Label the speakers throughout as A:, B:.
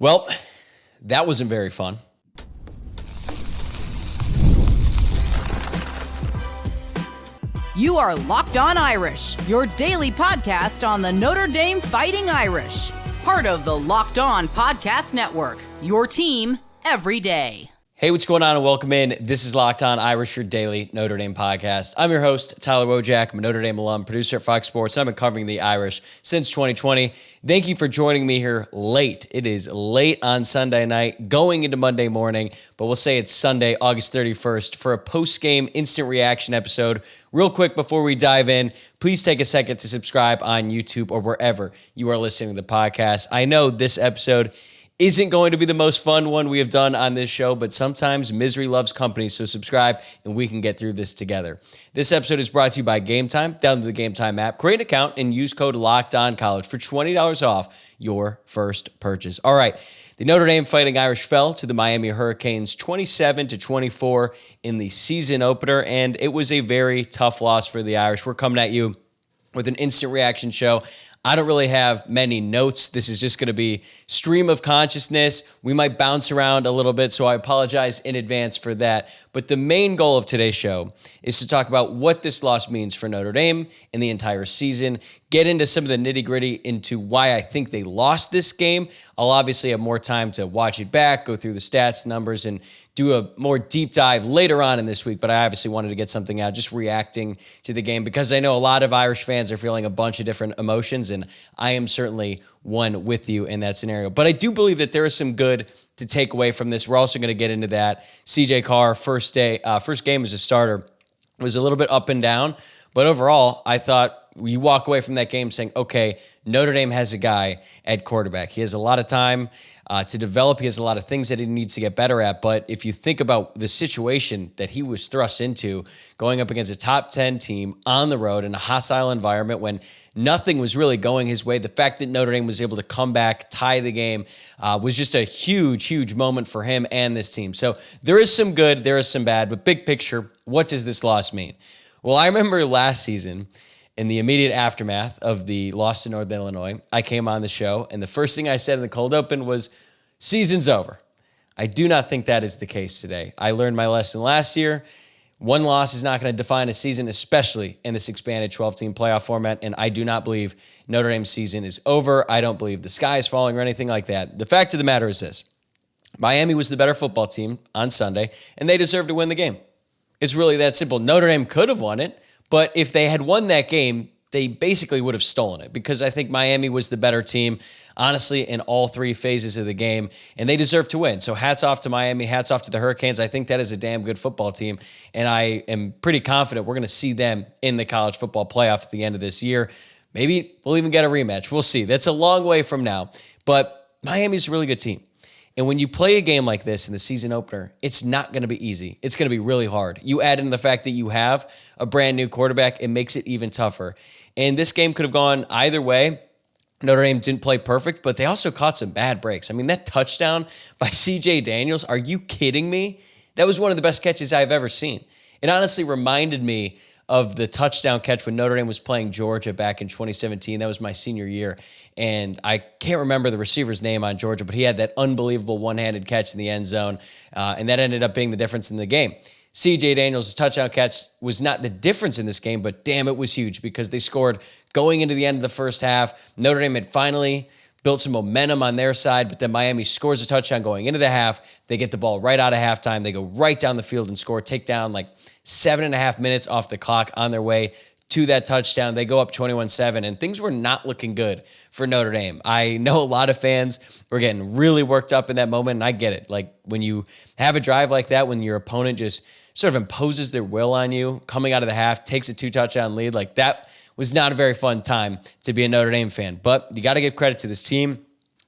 A: Well, that wasn't very fun.
B: You are Locked On Irish, your daily podcast on the Notre Dame Fighting Irish. Part of the Locked On Podcast Network, your team every day.
A: Hey, what's going on and welcome in. This is Locked On Irish, your daily Notre Dame podcast. I'm your host, Tyler Wojciak. I'm a Notre Dame alum, producer at Fox Sports, and I've been covering the Irish since 2020. Thank you for joining me here late. It is late on Sunday night, going into Monday morning, but we'll say it's Sunday, August 31st, for a post-game instant reaction episode. Real quick before we dive in, please take a second to subscribe on YouTube or wherever you are listening to the podcast. I know this episode isn't going to be the most fun one we have done on this show, but sometimes misery loves company, so subscribe and we can get through this together. This episode is brought to you by Gametime. Download the Gametime app, create an account, and use code LOCKEDONCollege for $20 off your first purchase. All right, the Notre Dame Fighting Irish fell to the Miami Hurricanes 27-24 in the season opener, and it was a very tough loss for the Irish. We're coming at you with an instant reaction show. I don't really have many notes. This is just going to be stream of consciousness. We might bounce around a little bit, so I apologize in advance for that. But the main goal of today's show is to talk about what this loss means for Notre Dame in the entire season, get into some of the nitty-gritty into why I think they lost this game. I'll obviously have more time to watch it back, go through the stats, numbers, and do a more deep dive later on in this week, but I obviously wanted to get something out just reacting to the game because I know a lot of Irish fans are feeling a bunch of different emotions, and I am certainly one with you in that scenario. But I do believe that there is some good to take away from this. We're also going to get into that. Carr, first game as a starter, was a little bit up and down, but overall, I thought you walk away from that game saying, okay, Notre Dame has a guy at quarterback. He has a lot of time to develop. He has a lot of things that he needs to get better at. But if you think about the situation that he was thrust into, going up against a top 10 team on the road in a hostile environment when nothing was really going his way, the fact that Notre Dame was able to come back, tie the game, was just a huge, huge moment for him and this team. So there is some good, there is some bad, but big picture, what does this loss mean? Well, I remember last season, in the immediate aftermath of the loss to Northern Illinois, I came on the show, and the first thing I said in the cold open was, season's over. I do not think that is the case today. I learned my lesson last year. One loss is not going to define a season, especially in this expanded 12-team playoff format, and I do not believe Notre Dame's season is over. I don't believe the sky is falling or anything like that. The fact of the matter is this. Miami was the better football team on Sunday, and they deserved to win the game. It's really that simple. Notre Dame could have won it, but if they had won that game, they basically would have stolen it because I think Miami was the better team, honestly, in all three phases of the game, and they deserve to win. So hats off to Miami, hats off to the Hurricanes. I think that is a damn good football team, and I am pretty confident we're going to see them in the college football playoff at the end of this year. Maybe we'll even get a rematch. We'll see. That's a long way from now, but Miami's a really good team. And when you play a game like this in the season opener, it's not going to be easy. It's going to be really hard. You add in the fact that you have a brand new quarterback, it makes it even tougher. And this game could have gone either way. Notre Dame didn't play perfect, but they also caught some bad breaks. I mean, that touchdown by C.J. Daniels, are you kidding me? That was one of the best catches I've ever seen. It honestly reminded me of the touchdown catch when Notre Dame was playing Georgia back in 2017. That was my senior year. And I can't remember the receiver's name on Georgia, but he had that unbelievable one-handed catch in the end zone, and that ended up being the difference in the game. C.J. Daniels' touchdown catch was not the difference in this game, but damn, it was huge because they scored going into the end of the first half. Notre Dame had finally built some momentum on their side, but then Miami scores a touchdown going into the half. They get the ball right out of halftime. They go right down the field and score, take down like 7.5 minutes off the clock on their way to that touchdown. They go up 21-7, and things were not looking good for Notre Dame. I know a lot of fans were getting really worked up in that moment, and I get it. Like when you have a drive like that, when your opponent just sort of imposes their will on you, coming out of the half, takes a 2-touchdown lead, like that was not a very fun time to be a Notre Dame fan. But you got to give credit to this team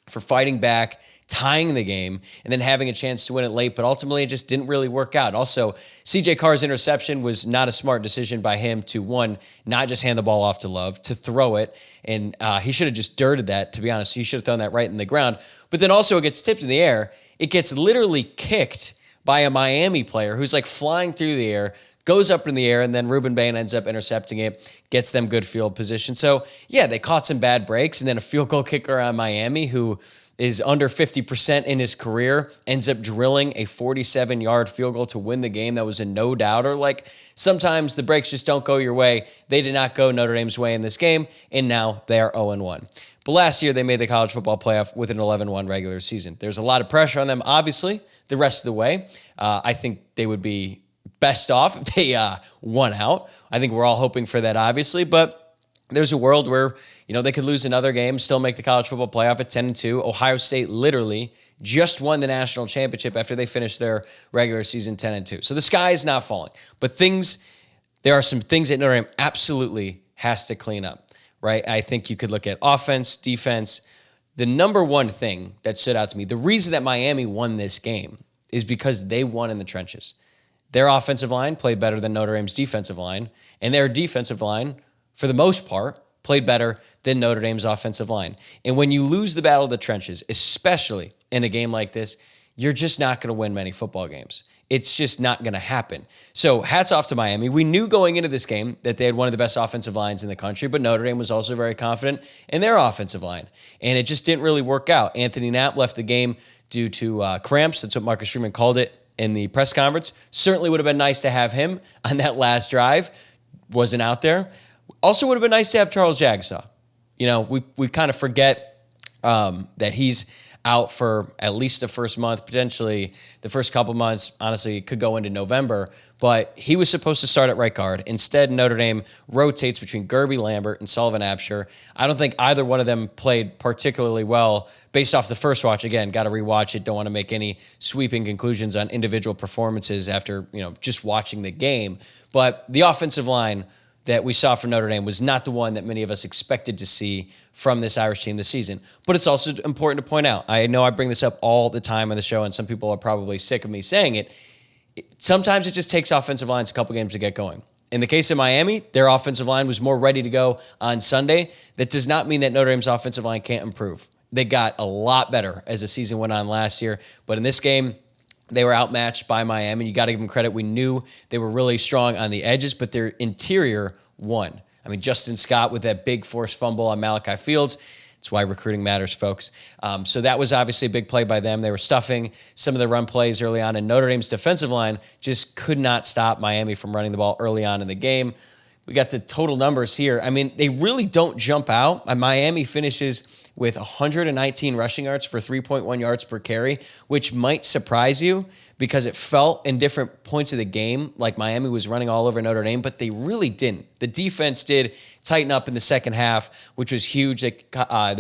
A: for fighting back, tying the game, and then having a chance to win it late, but ultimately it just didn't really work out. Also, C.J. Carr's interception was not a smart decision by him to, one, not just hand the ball off to Love, to throw it, and he should have just dirted that, to be honest. He should have thrown that right in the ground. But then also it gets tipped in the air. It gets literally kicked by a Miami player who's like flying through the air, goes up in the air, and then Ruben Bain ends up intercepting it, gets them good field position. So, yeah, they caught some bad breaks, and then a field goal kicker on Miami who is under 50% in his career, ends up drilling a 47-yard field goal to win the game. That was a no-doubter. Like, sometimes the breaks just don't go your way. They did not go Notre Dame's way in this game, and now they are 0-1. But last year, they made the college football playoff with an 11-1 regular season. There's a lot of pressure on them, obviously, the rest of the way. I think they would be best off if they won out. I think we're all hoping for that, obviously, but there's a world where, they could lose another game, still make the college football playoff at 10-2. Ohio State literally just won the national championship after they finished their regular season 10-2. So the sky is not falling. But there are some things that Notre Dame absolutely has to clean up, right? I think you could look at offense, defense. The number one thing that stood out to me, the reason that Miami won this game is because they won in the trenches. Their offensive line played better than Notre Dame's defensive line, and their defensive line, for the most part, played better than Notre Dame's offensive line. And when you lose the battle of the trenches, especially in a game like this, you're just not going to win many football games. It's just not going to happen. So hats off to Miami. We knew going into this game that they had one of the best offensive lines in the country, but Notre Dame was also very confident in their offensive line. And it just didn't really work out. Anthony Knapp left the game due to cramps. That's what Marcus Freeman called it in the press conference. Certainly would have been nice to have him on that last drive. Wasn't out there. Also would have been nice to have Charles Jagsaw. We kind of forget that he's out for at least the first month, potentially the first couple months. Honestly, it could go into November. But he was supposed to start at right guard. Instead, Notre Dame rotates between Gerby Lambert and Sullivan Absher. I don't think either one of them played particularly well based off the first watch. Again, got to rewatch it. Don't want to make any sweeping conclusions on individual performances after just watching the game. But the offensive line that we saw from Notre Dame was not the one that many of us expected to see from this Irish team this season. But it's also important to point out, I know I bring this up all the time on the show, and some people are probably sick of me saying it. Sometimes it just takes offensive lines a couple games to get going. In the case of Miami, their offensive line was more ready to go on Sunday. That does not mean that Notre Dame's offensive line can't improve. They got a lot better as the season went on last year. But in this game, they were outmatched by Miami. You got to give them credit. We knew they were really strong on the edges, but their interior won. I mean, Justin Scott with that big forced fumble on Malachi Fields. That's why recruiting matters, folks. So that was obviously a big play by them. They were stuffing some of the run plays early on, and Notre Dame's defensive line just could not stop Miami from running the ball early on in the game. We got the total numbers here. I mean, they really don't jump out. Miami finishes with 119 rushing yards for 3.1 yards per carry, which might surprise you because it felt in different points of the game like Miami was running all over Notre Dame, but they really didn't. The defense did tighten up in the second half, which was huge. They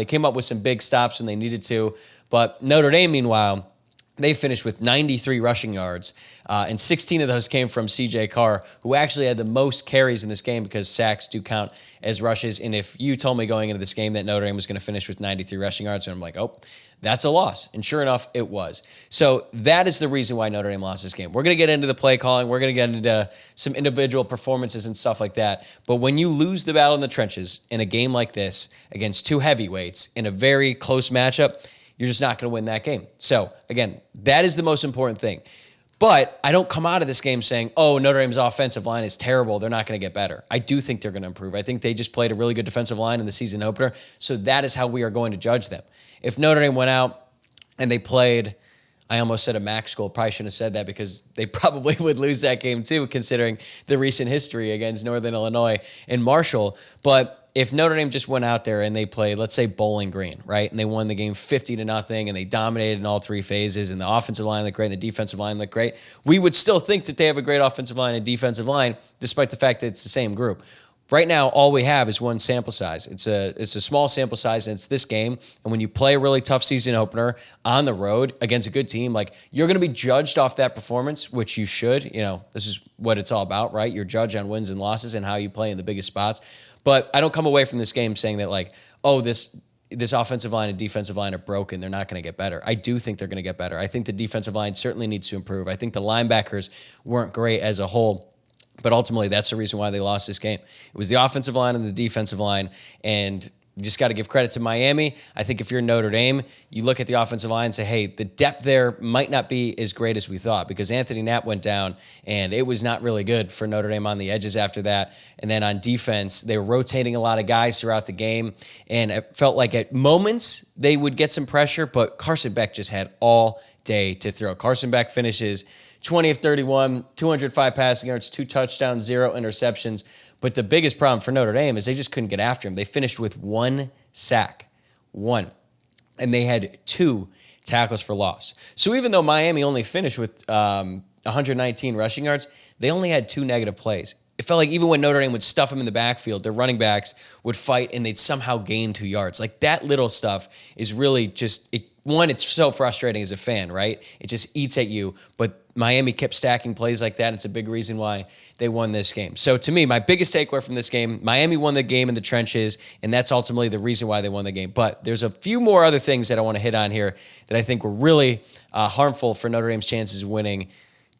A: came up with some big stops when they needed to, but Notre Dame, meanwhile, they finished with 93 rushing yards, and 16 of those came from C.J. Carr, who actually had the most carries in this game because sacks do count as rushes. And if you told me going into this game that Notre Dame was going to finish with 93 rushing yards, I'm like, oh, that's a loss. And sure enough, it was. So that is the reason why Notre Dame lost this game. We're going to get into the play calling. We're going to get into some individual performances and stuff like that. But when you lose the battle in the trenches in a game like this against two heavyweights in a very close matchup, you're just not going to win that game. So, again, that is the most important thing. But I don't come out of this game saying, oh, Notre Dame's offensive line is terrible. They're not going to get better. I do think they're going to improve. I think they just played a really good defensive line in the season opener. So that is how we are going to judge them. If Notre Dame went out and they played, I almost said a MAC school. Probably shouldn't have said that because they probably would lose that game too, considering the recent history against Northern Illinois and Marshall. But if Notre Dame just went out there and they played, let's say, Bowling Green, right, and they won the game 50-0, and they dominated in all three phases, and the offensive line looked great, and the defensive line looked great, we would still think that they have a great offensive line and defensive line, despite the fact that it's the same group. Right now, all we have is one sample size. It's a small sample size, and it's this game. And when you play a really tough season opener on the road against a good team, like, you're going to be judged off that performance, which you should. This is what it's all about, right? You're judged on wins and losses and how you play in the biggest spots. But I don't come away from this game saying that, like, oh, this offensive line and defensive line are broken. They're not going to get better. I do think they're going to get better. I think the defensive line certainly needs to improve. I think the linebackers weren't great as a whole. But ultimately, that's the reason why they lost this game. It was the offensive line and the defensive line. And You just got to give credit to Miami. I think if you're Notre Dame, you look at the offensive line and say, hey, the depth there might not be as great as we thought because Anthony Knapp went down, and it was not really good for Notre Dame on the edges after that. And then on defense, they were rotating a lot of guys throughout the game, and it felt like at moments they would get some pressure, but Carson Beck just had all day to throw. Carson Beck finishes 20 of 31, 205 passing yards, 2 touchdowns, 0 interceptions. But the biggest problem for Notre Dame is they just couldn't get after him. They finished with 1 sack. 1. And they had 2 tackles for loss. So even though Miami only finished with 119 rushing yards, they only had 2 negative plays. It felt like even when Notre Dame would stuff them in the backfield, their running backs would fight and they'd somehow gain 2 yards. Like that little stuff is really just, it's so frustrating as a fan, right? It just eats at you. But Miami kept stacking plays like that. It's a big reason why they won this game. So to me, my biggest takeaway from this game, Miami won the game in the trenches, and that's ultimately the reason why they won the game. But there's a few more other things that I want to hit on here that I think were really harmful for Notre Dame's chances of winning.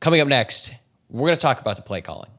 A: Coming up next, we're going to talk about the play calling.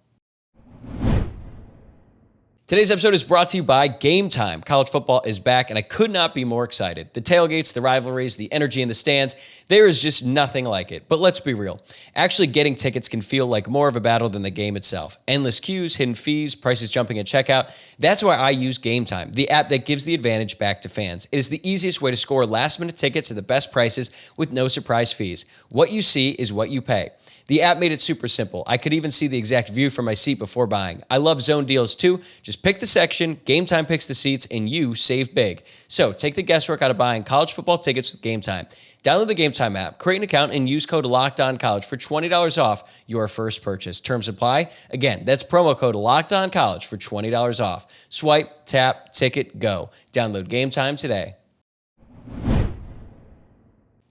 A: Today's episode is brought to you by Gametime. College football is back, and I could not be more excited. The tailgates, the rivalries, the energy in the stands, there is just nothing like it. But let's be real. Actually getting tickets can feel like more of a battle than the game itself. Endless queues, hidden fees, prices jumping at checkout. That's why I use Gametime, the app that gives the advantage back to fans. It is the easiest way to score last-minute tickets at the best prices with no surprise fees. What you see is what you pay. The app made it super simple. I could even see the exact view from my seat before buying. I love zone deals too. Just pick the section, Gametime picks the seats, and you save big. So take the guesswork out of buying college football tickets with Gametime. Download the Gametime app, create an account, and use code LOCKEDONCollege for $20 off your first purchase. Terms apply. Again, that's promo code LOCKEDONCollege for $20 off. Swipe, tap, ticket, go. Download Gametime today.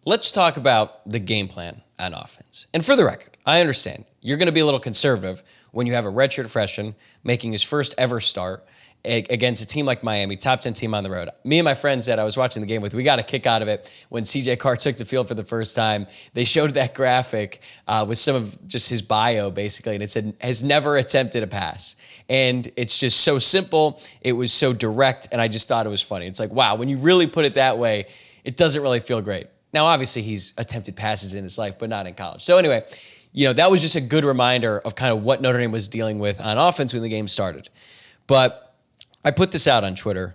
A: Let's talk about the game plan on offense. And for the record, I understand you're going to be a little conservative when you have a redshirt freshman making his first ever start against a team like Miami, top 10 team on the road. Me and my friends that I was watching the game with, we got a kick out of it when CJ Carr took the field for the first time. They showed that graphic with some of just his bio, basically, and it said, has never attempted a pass. And it's just so simple. It was so direct, and I just thought it was funny. It's like, wow, when you really put it that way, it doesn't really feel great. Now, obviously, he's attempted passes in his life, but not in college. So anyway, that was just a good reminder of kind of what Notre Dame was dealing with on offense when the game started. But I put this out on Twitter.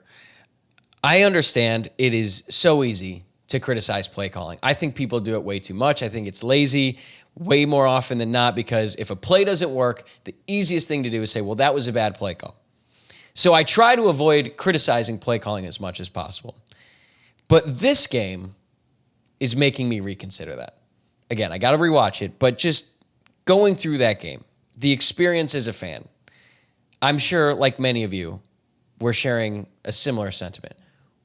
A: I understand it is so easy to criticize play calling. I think people do it way too much. I think it's lazy way more often than not because if a play doesn't work, the easiest thing to do is say, well, that was a bad play call. So I try to avoid criticizing play calling as much as possible. But this game is making me reconsider that. Again, I got to rewatch it, but just going through that game, the experience as a fan, I'm sure, like many of you, we're sharing a similar sentiment.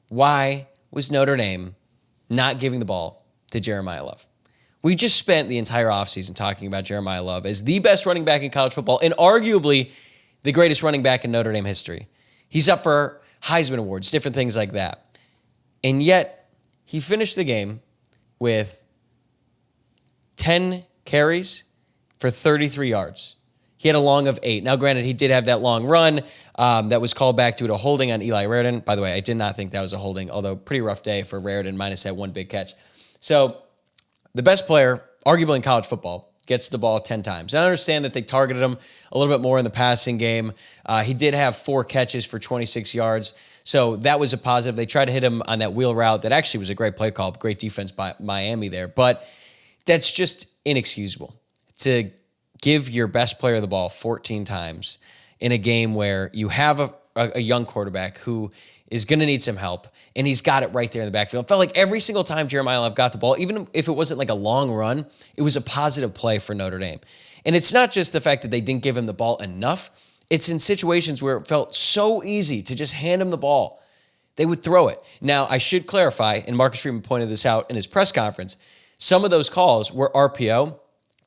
A: Why was Notre Dame not giving the ball to Jeremiah Love? We just spent the entire offseason talking about Jeremiah Love as the best running back in college football and arguably the greatest running back in Notre Dame history. He's up for Heisman Awards, different things like that. And yet, he finished the game with 10 carries for 33 yards. He had a long of 8. Now, granted, he did have that long run that was called back due to a holding on Eli Raridon. By the way, I did not think that was a holding, although pretty rough day for Raridon minus that one big catch. So the best player, arguably in college football, gets the ball 10 times. I understand that they targeted him a little bit more in the passing game. He did have 4 catches for 26 yards. So that was a positive. They tried to hit him on that wheel route. That actually was a great play call, great defense by Miami there. But that's just inexcusable to give your best player the ball 14 times in a game where you have a young quarterback who is going to need some help, and he's got it right there in the backfield. It felt like every single time Jeremiah Love got the ball, even if it wasn't like a long run, it was a positive play for Notre Dame. And it's not just the fact that they didn't give him the ball enough. It's in situations where it felt so easy to just hand him the ball. They would throw it. Now, I should clarify, and Marcus Freeman pointed this out in his press conference, some of those calls were RPO,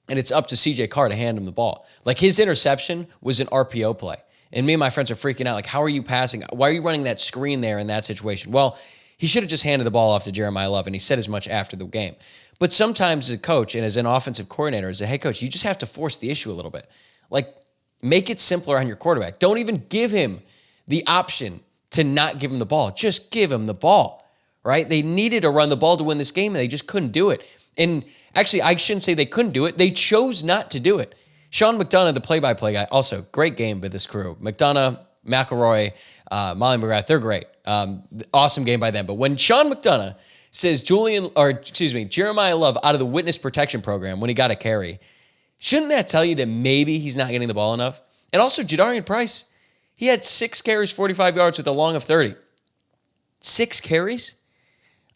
A: and it's up to CJ Carr to hand him the ball. Like his interception was an RPO play. And me and my friends are freaking out. Like, how are you passing? Why are you running that screen there in that situation? Well, he should have just handed the ball off to Jeremiah Love, and he said as much after the game. But sometimes as a coach and as an offensive coordinator, as a head coach, you just have to force the issue a little bit. Like, make it simpler on your quarterback. Don't even give him the option to not give him the ball. Just give him the ball, right? They needed to run the ball to win this game, and they just couldn't do it. And actually, I shouldn't say they couldn't do it. They chose not to do it. Sean McDonough, the play-by-play guy, also great game with this crew. McDonough, McElroy, Molly McGrath, they're great. Awesome game by them. But when Sean McDonough says Jeremiah Love out of the witness protection program when he got a carry, shouldn't that tell you that maybe he's not getting the ball enough? And also, Jadarian Price, he had 6 carries, 45 yards with a long of 30. 6 carries?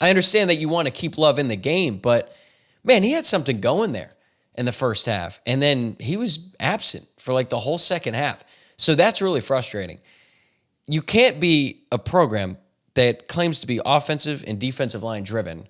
A: I understand that you want to keep Love in the game, but man, he had something going there in the first half. And then he was absent for like the whole second half. So that's really frustrating. You can't be a program that claims to be offensive and defensive line driven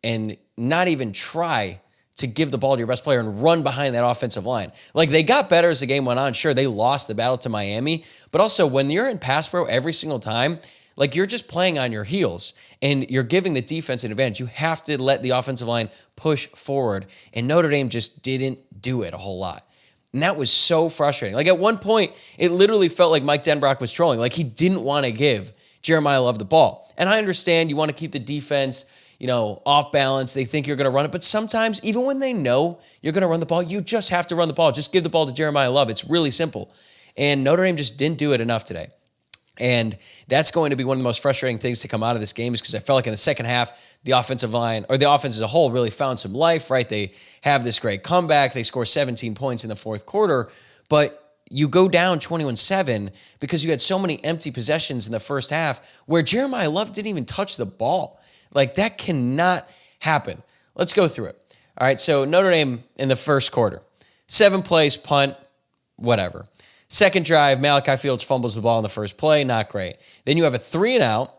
A: and not even try to give the ball to your best player and run behind that offensive line. Like, they got better as the game went on. Sure, they lost the battle to Miami, but also when you're in pass pro every single time, like, you're just playing on your heels and you're giving the defense an advantage. You have to let the offensive line push forward, and Notre Dame just didn't do it a whole lot. And that was so frustrating. Like, at one point, it literally felt like Mike Denbrock was trolling. Like, he didn't want to give Jeremiah Love the ball. And I understand you want to keep the defense, off balance. They think you're going to run it. But sometimes, even when they know you're going to run the ball, you just have to run the ball. Just give the ball to Jeremiah Love. It's really simple. And Notre Dame just didn't do it enough today. And that's going to be one of the most frustrating things to come out of this game, is because I felt like in the second half, the offensive line, or the offense as a whole, really found some life, right? They have this great comeback. They score 17 points in the fourth quarter, but you go down 21-7 because you had so many empty possessions in the first half where Jeremiah Love didn't even touch the ball. Like, that cannot happen. Let's go through it. All right, so Notre Dame in the first quarter, 7 plays, punt, whatever. Second drive, Malachi Fields fumbles the ball in the first play, not great. Then you have a 3-and-out,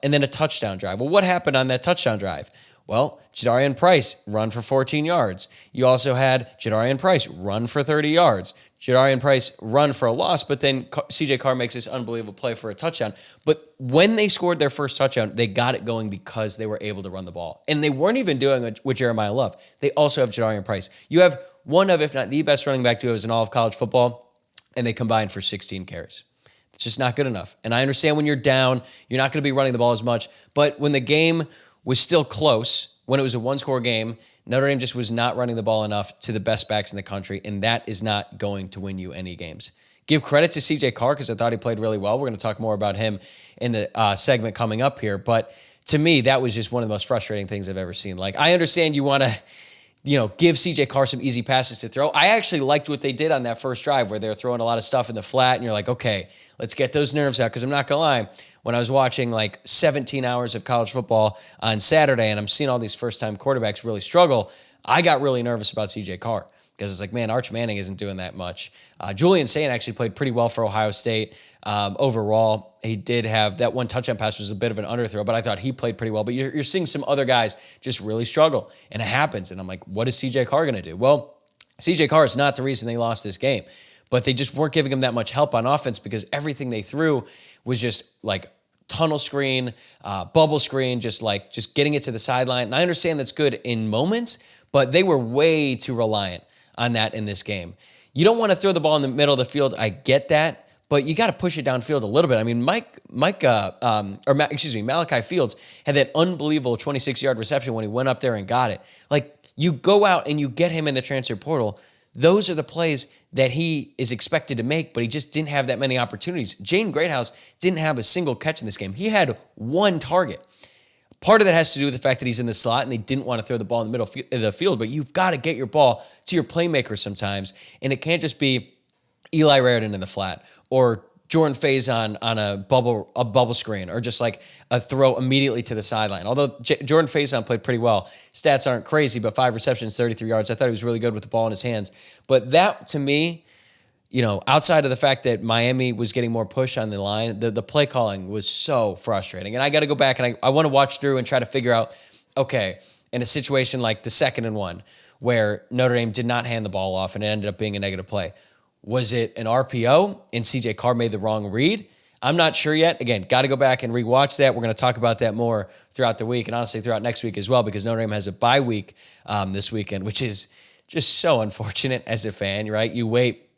A: and then a touchdown drive. Well, what happened on that touchdown drive? Well, Jadarian Price run for 14 yards. You also had Jadarian Price run for 30 yards. Jadarian Price run for a loss, but then CJ Carr makes this unbelievable play for a touchdown. But when they scored their first touchdown, they got it going because they were able to run the ball. And they weren't even doing it with Jeremiah Love. They also have Jadarian Price. You have one of, if not the best running back duos in all of college football, and they combined for 16 carries. It's just not good enough. And I understand when you're down, you're not going to be running the ball as much. But when the game was still close, when it was a one-score game, Notre Dame just was not running the ball enough to the best backs in the country, and that is not going to win you any games. Give credit to CJ Carr because I thought he played really well. We're going to talk more about him in the segment coming up here. But to me, that was just one of the most frustrating things I've ever seen. Like, I understand you want to, give CJ Carr some easy passes to throw. I actually liked what they did on that first drive where they were throwing a lot of stuff in the flat, and you're like, okay, let's get those nerves out. Because I'm not going to lie, when I was watching like 17 hours of college football on Saturday and I'm seeing all these first-time quarterbacks really struggle, I got really nervous about CJ Carr because it's like, man, Arch Manning isn't doing that much. Julian Saint actually played pretty well for Ohio State overall. He did have that one touchdown pass was a bit of an underthrow, but I thought he played pretty well. But you're seeing some other guys just really struggle, and it happens. And I'm like, what is CJ Carr going to do? Well, CJ Carr is not the reason they lost this game, but they just weren't giving him that much help on offense because everything they threw was just like tunnel screen, bubble screen, just getting it to the sideline. And I understand that's good in moments, but they were way too reliant on that in this game. You don't want to throw the ball in the middle of the field. I get that, but you got to push it downfield a little bit. I mean, Malachi Fields had that unbelievable 26-yard reception when he went up there and got it. Like, you go out and you get him in the transfer portal. Those are the plays that he is expected to make, but he just didn't have that many opportunities. Jaden Greathouse didn't have a single catch in this game. He had one target. Part of that has to do with the fact that he's in the slot and they didn't want to throw the ball in the middle of the field, but you've got to get your ball to your playmakers sometimes, and it can't just be Eli Raridan in the flat or Jordan Faison on a bubble screen or just like a throw immediately to the sideline. Although Jordan Faison played pretty well. Stats aren't crazy, but 5 receptions, 33 yards. I thought he was really good with the ball in his hands. But that, to me, outside of the fact that Miami was getting more push on the line, the play calling was so frustrating. And I got to go back and I want to watch through and try to figure out, okay, in a situation like the 2nd and 1 where Notre Dame did not hand the ball off and it ended up being a negative play, was it an RPO and CJ Carr made the wrong read? I'm not sure yet. Again, got to go back and rewatch that. We're going to talk about that more throughout the week and honestly throughout next week as well because Notre Dame has a bye week this weekend, which is just so unfortunate as a fan, right? You wait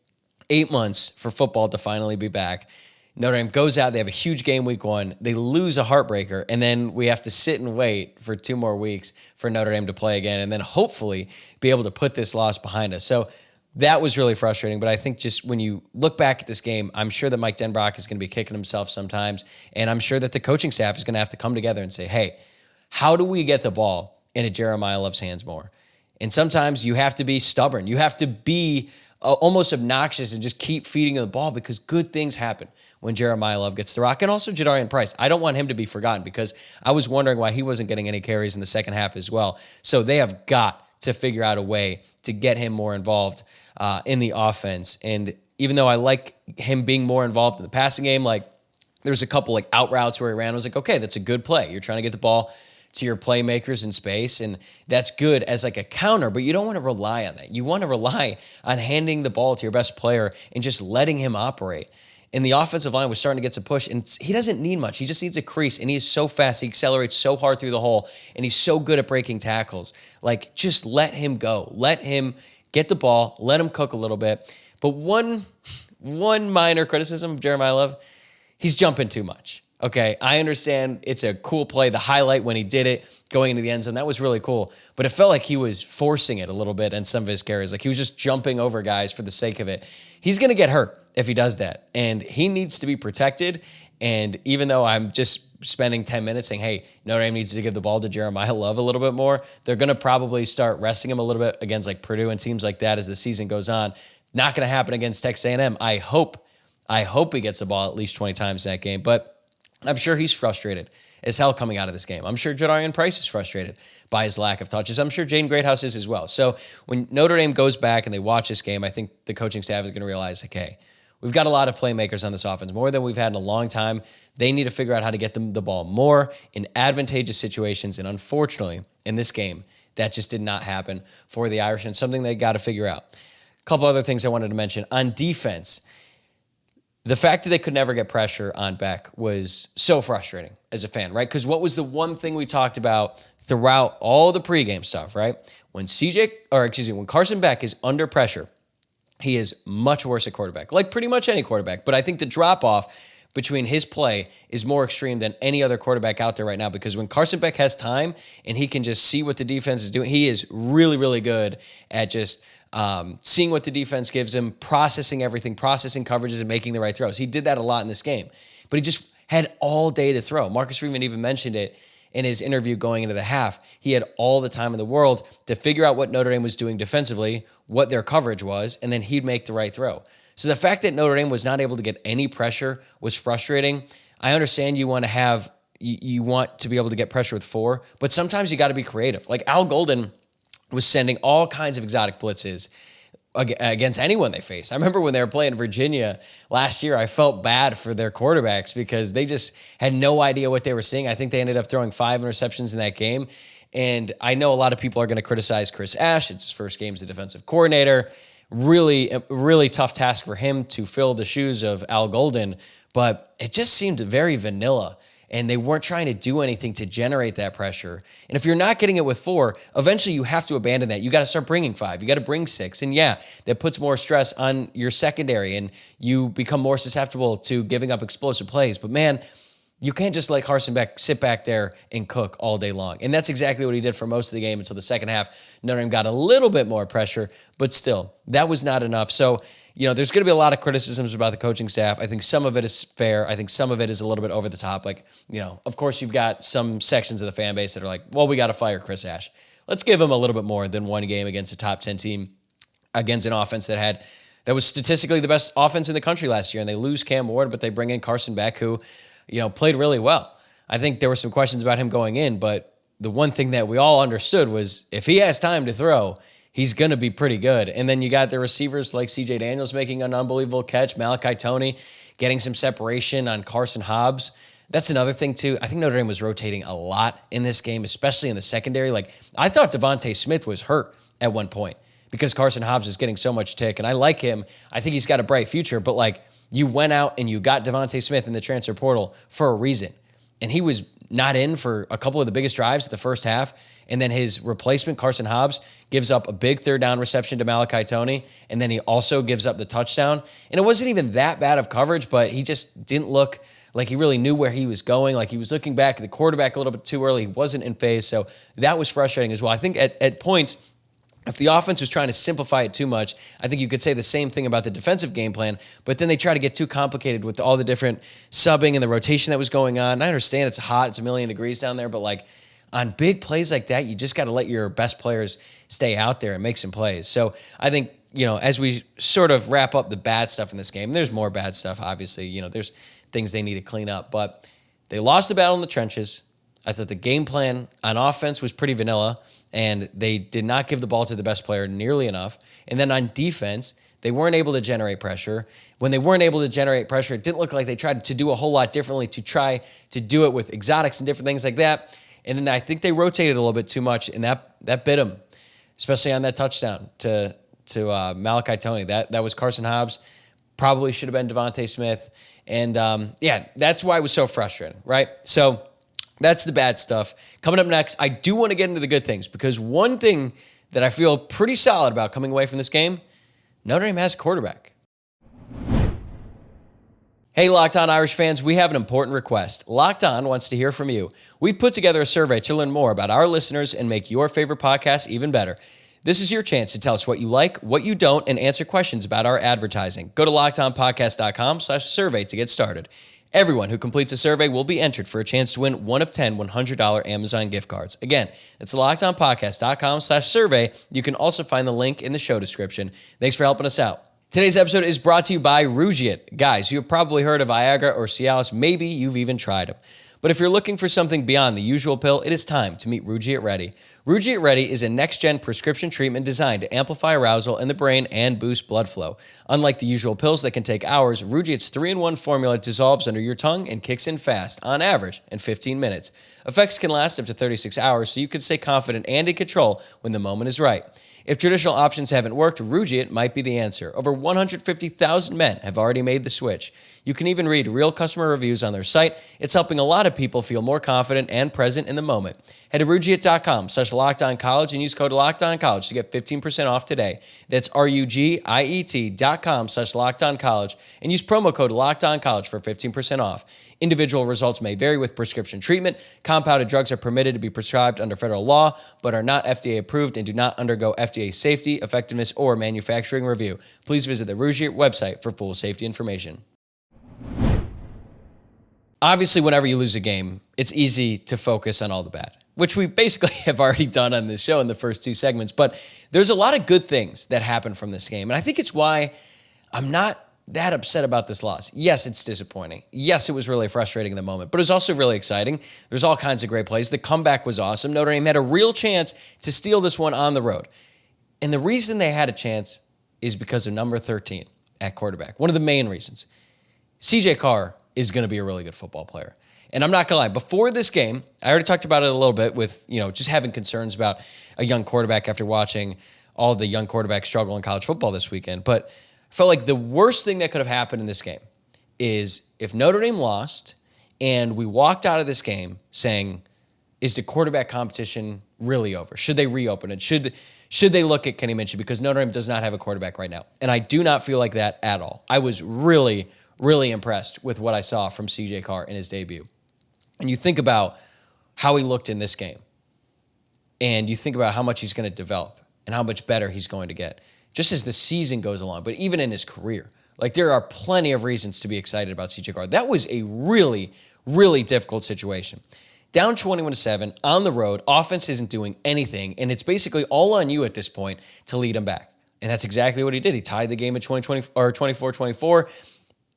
A: 8 months for football to finally be back. Notre Dame goes out, they have a huge game week 1, they lose a heartbreaker, and then we have to sit and wait for 2 more weeks for Notre Dame to play again, and then hopefully be able to put this loss behind us. So that was really frustrating, but I think just when you look back at this game, I'm sure that Mike Denbrock is going to be kicking himself sometimes, and I'm sure that the coaching staff is going to have to come together and say, hey, how do we get the ball into Jeremiah Love's hands more? And sometimes you have to be stubborn. You have to be almost obnoxious and just keep feeding him the ball, because good things happen when Jeremiah Love gets the rock. And also Jadarian Price. I don't want him to be forgotten, because I was wondering why he wasn't getting any carries in the second half as well. So they have got to figure out a way to get him more involved in the offense. And even though I like him being more involved in the passing game, like there's a couple like out routes where he ran. I was like, okay, that's a good play. You're trying to get the ball to your playmakers in space, and that's good as like a counter, but you don't want to rely on that. You want to rely on handing the ball to your best player and just letting him operate. And the offensive line was starting to get some push, and he doesn't need much. He just needs a crease, and he is so fast. He accelerates so hard through the hole, and he's so good at breaking tackles. Like, just let him go. Let him get the ball. Let him cook a little bit. But one minor criticism of Jeremiah Love, he's jumping too much. Okay, I understand it's a cool play. The highlight when he did it, going into the end zone, that was really cool. But it felt like he was forcing it a little bit in some of his carries. Like he was just jumping over guys for the sake of it. He's going to get hurt if he does that. And he needs to be protected. And even though I'm just spending 10 minutes saying, hey, Notre Dame needs to give the ball to Jeremiah Love a little bit more, they're going to probably start resting him a little bit against like Purdue and teams like that as the season goes on. Not going to happen against Texas A&M. I hope he gets the ball at least 20 times in that game. But I'm sure he's frustrated as hell coming out of this game. I'm sure Jadarian Price is frustrated by his lack of touches. I'm sure Jaden Greathouse is as well. So when Notre Dame goes back and they watch this game, I think the coaching staff is going to realize, okay, we've got a lot of playmakers on this offense, more than we've had in a long time. They need to figure out how to get them the ball more in advantageous situations. And unfortunately, in this game, that just did not happen for the Irish, and something they got to figure out. A couple other things I wanted to mention. On defense, the fact that they could never get pressure on Beck was so frustrating as a fan, right? Because what was the one thing we talked about throughout all the pregame stuff, right? When Carson Beck is under pressure, he is much worse at quarterback, like pretty much any quarterback. But I think the drop-off between his play is more extreme than any other quarterback out there right now, because when Carson Beck has time and he can just see what the defense is doing, he is really, really good at just seeing what the defense gives him, processing everything, processing coverages, and making the right throws. He did that a lot in this game, but he just had all day to throw. Marcus Freeman even mentioned it in his interview going into the half. He had all the time in the world to figure out what Notre Dame was doing defensively, what their coverage was, and then he'd make the right throw. So the fact that Notre Dame was not able to get any pressure was frustrating. I understand you want to be able to get pressure with 4, but sometimes you got to be creative. Like Al Golden was sending all kinds of exotic blitzes against anyone they faced. I remember when they were playing Virginia last year, I felt bad for their quarterbacks because they just had no idea what they were seeing. I think they ended up throwing 5 interceptions in that game. And I know a lot of people are going to criticize Chris Ash. It's his first game as a defensive coordinator. Really tough task for him to fill the shoes of Al Golden, but it just seemed very vanilla. And they weren't trying to do anything to generate that pressure. And if you're not getting it with 4, eventually you have to abandon that. You got to start bringing 5. You got to bring 6. And yeah, that puts more stress on your secondary, and you become more susceptible to giving up explosive plays. But man, you can't just let Carson Beck sit back there and cook all day long. And that's exactly what he did for most of the game until the second half. Notre Dame got a little bit more pressure, but still, that was not enough. So, there's going to be a lot of criticisms about the coaching staff. I think some of it is fair. I think some of it is a little bit over the top. Like, of course, you've got some sections of the fan base that are like, well, we got to fire Chris Ash. Let's give him a little bit more than one game against a top 10 team, against an offense that was statistically the best offense in the country last year. And they lose Cam Ward, but they bring in Carson Beck, who, played really well. I think there were some questions about him going in, but the one thing that we all understood was if he has time to throw, he's going to be pretty good. And then you got the receivers like C.J. Daniels making an unbelievable catch, Malachi Toney getting some separation on Carson Hobbs. That's another thing, too. I think Notre Dame was rotating a lot in this game, especially in the secondary. Like, I thought Devontae Smith was hurt at one point because Carson Hobbs is getting so much tick, and I like him. I think he's got a bright future, but, you went out and you got Devontae Smith in the transfer portal for a reason, and he was not in for a couple of the biggest drives of the first half. And then his replacement, Carson Hobbs, gives up a big third down reception to Malachi Toney. And then he also gives up the touchdown. And it wasn't even that bad of coverage, but he just didn't look like he really knew where he was going. Like he was looking back at the quarterback a little bit too early. He wasn't in phase. So that was frustrating as well. I think at points, if the offense was trying to simplify it too much, I think you could say the same thing about the defensive game plan, but then they try to get too complicated with all the different subbing and the rotation that was going on. And I understand it's hot, it's 1,000,000 degrees down there, but like on big plays like that, you just got to let your best players stay out there and make some plays. So I think, as we sort of wrap up the bad stuff in this game, there's more bad stuff, obviously. There's things they need to clean up, but they lost the battle in the trenches. I thought the game plan on offense was pretty vanilla, and they did not give the ball to the best player nearly enough. And then on defense, they weren't able to generate pressure. When they weren't able to generate pressure, it didn't look like they tried to do a whole lot differently to try to do it with exotics and different things like that. And then I think they rotated a little bit too much, and that bit them, especially on that touchdown to Malachi Toney. That was Carson Hobbs. Probably should have been Devontae Smith. And that's why it was so frustrating, right? So that's the bad stuff. Coming up next, I do want to get into the good things, because one thing that I feel pretty solid about coming away from this game, Notre Dame has a quarterback. Hey, Locked On Irish fans, we have an important request. Locked On wants to hear from you. We've put together a survey to learn more about our listeners and make your favorite podcast even better. This is your chance to tell us what you like, what you don't, and answer questions about our advertising. Go to LockedOnPodcast.com/survey to get started. Everyone who completes a survey will be entered for a chance to win one of 10 $100 Amazon gift cards. Again, that's LockedOnPodcast.com/survey. You can also find the link in the show description. Thanks for helping us out. Today's episode is brought to you by Rugiet. Guys, you have probably heard of Viagra or Cialis. Maybe you've even tried them. But if you're looking for something beyond the usual pill, it is time to meet Rugiet Ready. Rugiet Ready is a next-gen prescription treatment designed to amplify arousal in the brain and boost blood flow. Unlike the usual pills that can take hours, Rugiet's 3-in-1 formula dissolves under your tongue and kicks in fast, on average, in 15 minutes. Effects can last up to 36 hours, so you can stay confident and in control when the moment is right. If traditional options haven't worked, Rugiet might be the answer. Over 150,000 men have already made the switch. You can even read real customer reviews on their site. It's helping a lot of people feel more confident and present in the moment. Head to Rugiet.com/LockedOnCollege and use code LockedOnCollege to get 15% off today. That's RUGIET.com/LockedOnCollege and use promo code LockedOnCollege for 15% off. Individual results may vary with prescription treatment. Compounded drugs are permitted to be prescribed under federal law, but are not FDA approved and do not undergo FDA safety, effectiveness, or manufacturing review. Please visit the Rugiet website for full safety information. Obviously, whenever you lose a game, it's easy to focus on all the bad, which we basically have already done on this show in the first two segments. But there's a lot of good things that happen from this game, and I think it's why I'm not that upset about this loss. Yes, it's disappointing. Yes, it was really frustrating in the moment, but it was also really exciting. There's all kinds of great plays. The comeback was awesome. Notre Dame had a real chance to steal this one on the road. And the reason they had a chance is because of number 13 at quarterback. One of the main reasons. CJ Carr is going to be a really good football player. And I'm not going to lie, before this game, I already talked about it a little bit with, just having concerns about a young quarterback after watching all the young quarterbacks struggle in college football this weekend. But I felt like the worst thing that could have happened in this game is if Notre Dame lost and we walked out of this game saying, is the quarterback competition really over? Should they reopen it? Should they look at Kenny Minchey? Because Notre Dame does not have a quarterback right now. And I do not feel like that at all. I was really, really impressed with what I saw from CJ Carr in his debut. And you think about how he looked in this game. And you think about how much he's going to develop and how much better he's going to get just as the season goes along, but even in his career. Like, there are plenty of reasons to be excited about CJ Carr. That was a really, really difficult situation. Down 21-7 on the road, offense isn't doing anything, and it's basically all on you at this point to lead him back. And that's exactly what he did. He tied the game at 24-24,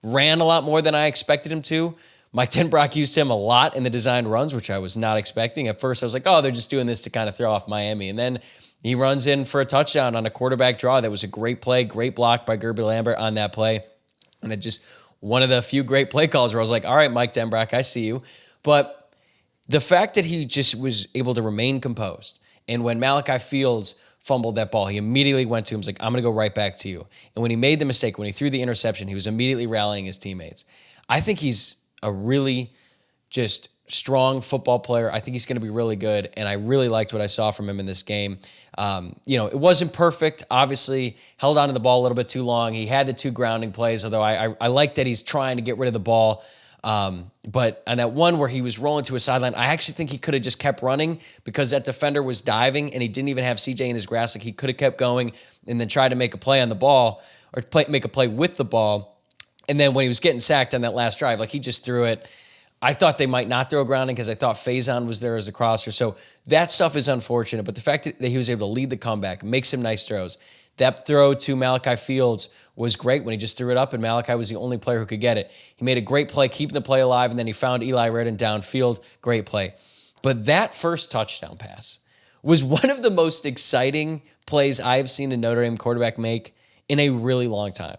A: ran a lot more than I expected him to. Mike Denbrock used him a lot in the designed runs, which I was not expecting. At first, I was like, oh, they're just doing this to kind of throw off Miami. And then he runs in for a touchdown on a quarterback draw. That was a great play, great block by Gerby Lambert on that play. And it just one of the few great play calls where I was like, all right, Mike Denbrock, I see you. But the fact that he just was able to remain composed, and when Malachi Fields fumbled that ball, he immediately went to him, was like, I'm going to go right back to you. And when he made the mistake, when he threw the interception, he was immediately rallying his teammates. I think he's a really just strong football player. I think he's going to be really good, and I really liked what I saw from him in this game. It wasn't perfect. Obviously, held on to the ball a little bit too long. He had the 2 grounding plays, although I like that he's trying to get rid of the ball. But on that one where he was rolling to a sideline, I actually think he could have just kept running because that defender was diving, and he didn't even have CJ in his grasp. Like, he could have kept going and then tried to make a play on the ball or make a play with the ball. And then when he was getting sacked on that last drive, like, he just threw it. I thought they might not throw a grounding because I thought Faison was there as a crosser. So that stuff is unfortunate. But the fact that he was able to lead the comeback, make some nice throws. That throw to Malachi Fields was great when he just threw it up, and Malachi was the only player who could get it. He made a great play, keeping the play alive, and then he found Eli Reardon downfield. Great play. But that first touchdown pass was one of the most exciting plays I've seen a Notre Dame quarterback make in a really long time.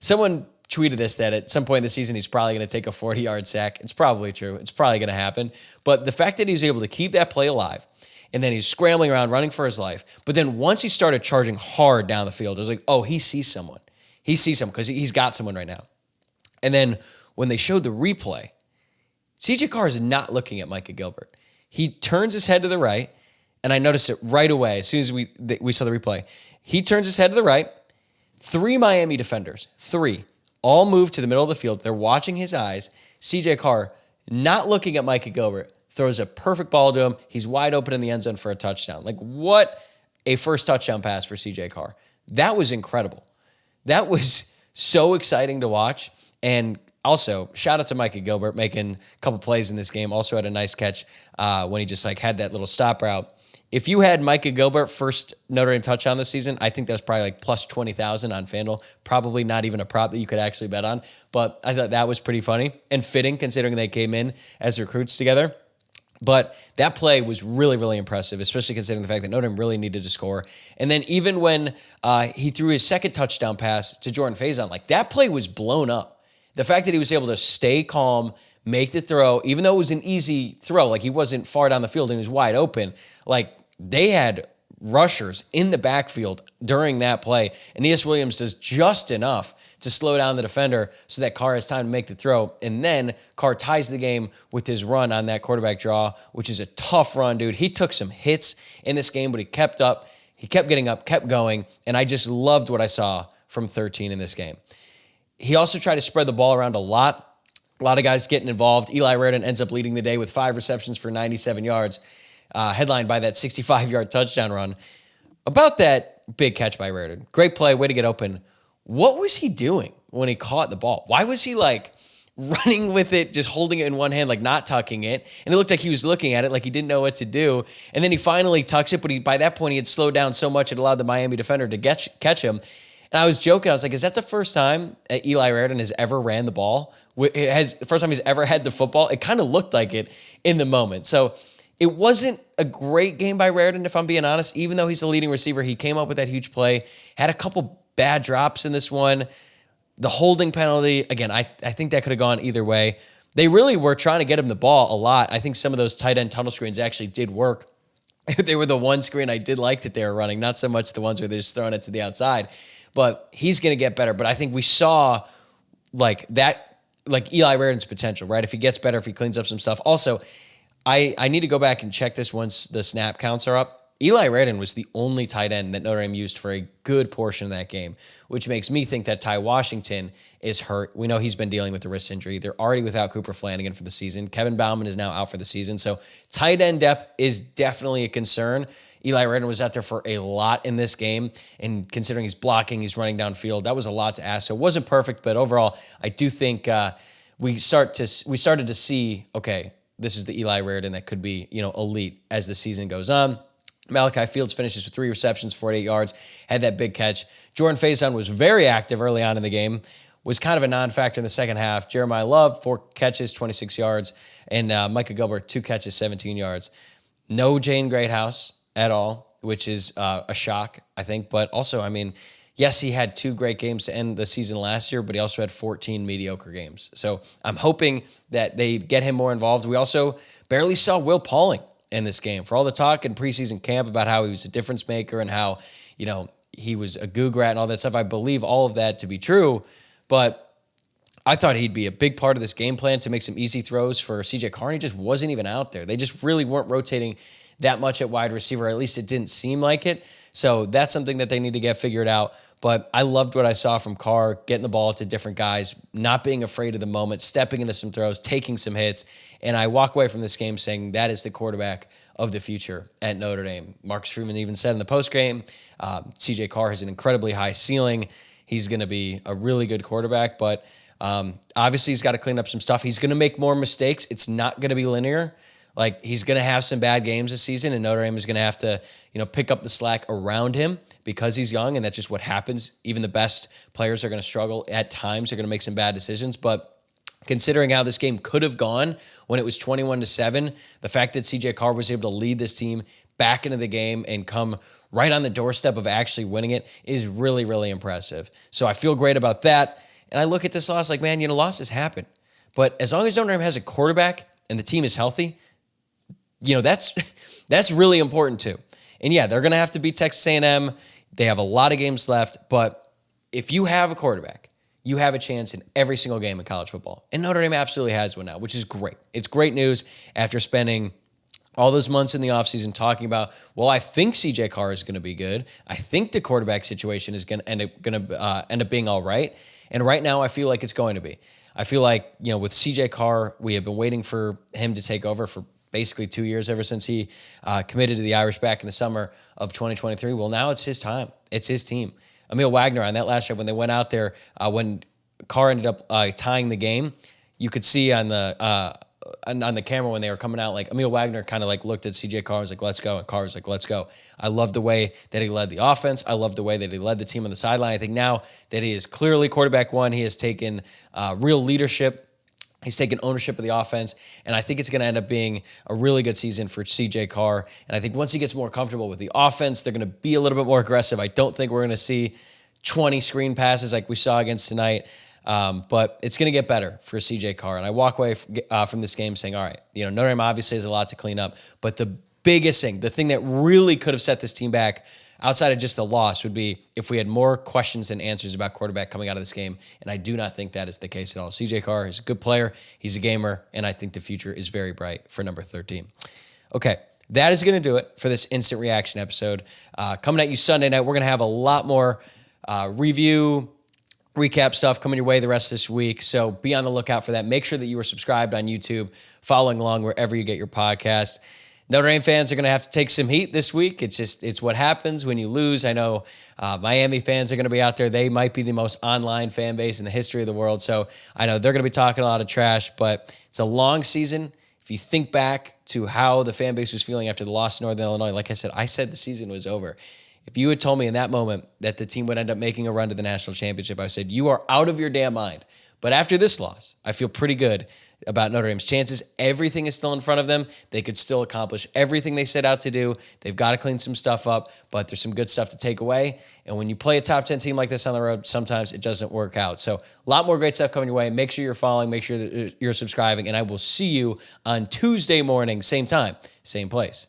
A: Someone tweeted this, that at some point in the season, he's probably going to take a 40-yard sack. It's probably true. It's probably going to happen. But the fact that he's able to keep that play alive, and then he's scrambling around, running for his life. But then once he started charging hard down the field, it was like, oh, he sees someone. He sees someone because he's got someone right now. And then when they showed the replay, CJ Carr is not looking at Micah Gilbert. He turns his head to the right, and I noticed it right away as soon as we saw the replay. He turns his head to the right. 3 Miami defenders, 3, all move to the middle of the field. They're watching his eyes. CJ Carr, not looking at Micah Gilbert, throws a perfect ball to him. He's wide open in the end zone for a touchdown. Like, what a first touchdown pass for CJ Carr. That was incredible. That was so exciting to watch. And also, shout out to Micah Gilbert making a couple plays in this game. Also had a nice catch when he just had that little stop route. If you had Micah Gilbert first Notre Dame touchdown this season, I think that's probably plus 20,000 on FanDuel. Probably not even a prop that you could actually bet on. But I thought that was pretty funny and fitting considering they came in as recruits together. But that play was really, really impressive, especially considering the fact that Notre Dame really needed to score. And then even when he threw his second touchdown pass to Jordan Faison, that play was blown up. The fact that he was able to stay calm, make the throw, even though it was an easy throw, he wasn't far down the field and he was wide open, they had rushers in the backfield during that play. Aeneas Williams does just enough to slow down the defender so that Carr has time to make the throw. And then Carr ties the game with his run on that quarterback draw, which is a tough run, dude. He took some hits in this game, but he kept up. He kept getting up, kept going. And I just loved what I saw from 13 in this game. He also tried to spread the ball around a lot. A lot of guys getting involved. Eli Reardon ends up leading the day with 5 receptions for 97 yards. Headlined by that 65-yard touchdown run. About that big catch by Reardon. Great play, way to get open. What was he doing when he caught the ball? Why was he running with it, just holding it in one hand, not tucking it? And it looked like he was looking at it like he didn't know what to do. And then he finally tucks it, but by that point he had slowed down so much it allowed the Miami defender to catch him. And I was joking. I was like, is that the first time Eli Reardon has ever ran the ball? The first time he's ever had the football? It kind of looked like it in the moment. So it wasn't a great game by Reardon, if I'm being honest. Even though he's the leading receiver, he came up with that huge play. Had a couple bad drops in this one. The holding penalty, again, I think that could have gone either way. They really were trying to get him the ball a lot. I think some of those tight end tunnel screens actually did work. They were the one screen I did like that they were running, not so much the ones where they're just throwing it to the outside. But he's going to get better. But I think we saw Eli Reardon's potential, right? If he gets better, if he cleans up some stuff. Also, I need to go back and check this once the snap counts are up. Eli Reardon was the only tight end that Notre Dame used for a good portion of that game, which makes me think that Ty Washington is hurt. We know he's been dealing with a wrist injury. They're already without Cooper Flanagan for the season. Kevin Bauman is now out for the season. So tight end depth is definitely a concern. Eli Reardon was out there for a lot in this game, and considering he's blocking, he's running downfield, that was a lot to ask. So it wasn't perfect, but overall, I do think we started to see, okay, this is the Eli Reardon that could be, elite as the season goes on. Malachi Fields finishes with 3 receptions, 48 yards, had that big catch. Jordan Faison was very active early on in the game, was kind of a non-factor in the second half. Jeremiah Love, 4 catches, 26 yards, and Micah Gilbert, 2 catches, 17 yards. No Jane Greathouse at all, which is a shock, I think. But also, yes, he had 2 great games to end the season last year, but he also had 14 mediocre games. So I'm hoping that they get him more involved. We also barely saw Will Pauling in this game. For all the talk in preseason camp about how he was a difference maker and how, he was a goog rat and all that stuff, I believe all of that to be true. But I thought he'd be a big part of this game plan to make some easy throws for CJ Carr, and he just wasn't even out there. They just really weren't rotating that much at wide receiver, or at least it didn't seem like it. So that's something that they need to get figured out. But I loved what I saw from Carr, getting the ball to different guys, not being afraid of the moment, stepping into some throws, taking some hits. And I walk away from this game saying that is the quarterback of the future at Notre Dame. Marcus Freeman even said in the postgame, CJ Carr has an incredibly high ceiling. He's going to be a really good quarterback, but obviously he's got to clean up some stuff. He's going to make more mistakes. It's not going to be linear. Like, he's going to have some bad games this season, and Notre Dame is going to have to, pick up the slack around him because he's young, and that's just what happens. Even the best players are going to struggle at times. They're going to make some bad decisions, but considering how this game could have gone when it was 21-7, the fact that CJ Carr was able to lead this team back into the game and come right on the doorstep of actually winning it is really, really impressive. So I feel great about that. And I look at this loss like, man, losses happen. But as long as Notre Dame has a quarterback and the team is healthy, that's really important too. And yeah, they're going to have to beat Texas A&M. They have a lot of games left. But if you have a quarterback, you have a chance in every single game in college football. And Notre Dame absolutely has one now, which is great. It's great news after spending all those months in the offseason talking about, well, I think CJ Carr is going to be good. I think the quarterback situation is going to end up being all right. And right now, I feel like it's going to be. I feel like, with CJ Carr, we have been waiting for him to take over for basically 2 years, ever since he committed to the Irish back in the summer of 2023. Well, now it's his time. It's his team. Emil Wagner on that last drive when they went out there, when Carr ended up tying the game, you could see on the camera when they were coming out, like Emil Wagner kind of like looked at CJ Carr and was like, let's go. And Carr was like, let's go. I love the way that he led the offense. I love the way that he led the team on the sideline. I think now that he is clearly quarterback one, he has taken real leadership. He's taken ownership of the offense, and I think it's going to end up being a really good season for CJ Carr. And I think once he gets more comfortable with the offense, they're going to be a little bit more aggressive. I don't think we're going to see 20 screen passes like we saw against tonight, but it's going to get better for CJ Carr. And I walk away from this game saying, all right, Notre Dame obviously has a lot to clean up, but the biggest thing, the thing that really could have set this team back outside of just the loss would be if we had more questions than answers about quarterback coming out of this game, and I do not think that is the case at all. CJ Carr is a good player, he's a gamer, and I think the future is very bright for number 13. Okay, that is going to do it for this instant reaction episode. Coming at you Sunday night, we're going to have a lot more review, recap stuff coming your way the rest of this week, so be on the lookout for that. Make sure that you are subscribed on YouTube, following along wherever you get your podcast. Notre Dame fans are going to have to take some heat this week. It's what happens when you lose. I know Miami fans are going to be out there. They might be the most online fan base in the history of the world. So I know they're going to be talking a lot of trash, but it's a long season. If you think back to how the fan base was feeling after the loss to Northern Illinois, like I said the season was over. If you had told me in that moment that the team would end up making a run to the national championship, I said, you are out of your damn mind. But after this loss, I feel pretty good about Notre Dame's chances. Everything is still in front of them. They could still accomplish everything they set out to do. They've got to clean some stuff up, but there's some good stuff to take away. And when you play a top 10 team like this on the road, sometimes it doesn't work out. So a lot more great stuff coming your way. Make sure you're following. Make sure that you're subscribing. And I will see you on Tuesday morning, same time, same place.